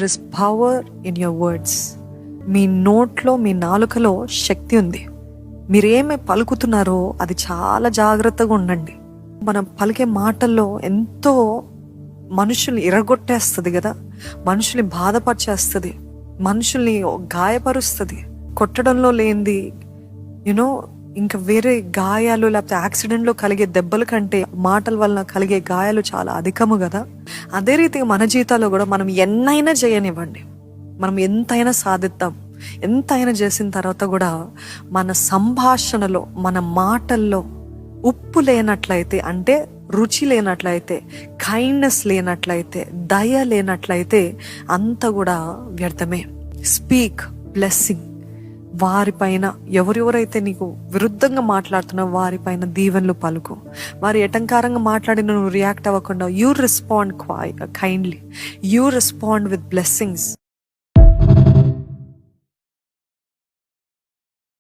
There is power in your words. మీ నోట్లో, మీ నాలుకలో శక్తి ఉంది. మీరేమి పలుకుతున్నారో అది చాలా జాగ్రత్తగా ఉండండి. మనం పలికే మాటల్లో ఎంతో మనుషుల్ని ఇరగొట్టేస్తుంది కదా, మనుషుల్ని బాధపరిచేస్తుంది, మనుషుల్ని గాయపరుస్తుంది. కొట్టడంలో లేనిది ఇంకా వేరే గాయాలు లేకపోతే యాక్సిడెంట్లో కలిగే దెబ్బల కంటే మాటల వలన కలిగే గాయాలు చాలా అధికము కదా. అదే రీతిగా మన జీవితాల్లో కూడా మనం ఎన్నైనా చేయనివ్వండి, మనం ఎంతైనా సాధిద్దాం, ఎంతైనా చేసిన తర్వాత కూడా మన సంభాషణలో, మన మాటల్లో ఉప్పు లేనట్లయితే, అంటే రుచి లేనట్లయితే, కైండ్నెస్ లేనట్లయితే, దయ లేనట్లయితే అంతా కూడా వ్యర్థమే. Speak blessing. వారిపైన ఎవరెవరైతే నీకు విరుద్ధంగా మాట్లాడుతున్నావు వారిపైన దీవెనలు పలుకు. వారు ఎటంకారంగా మాట్లాడిన నువ్వు రియాక్ట్ అవ్వకుండా you respond kindly, you respond with blessings.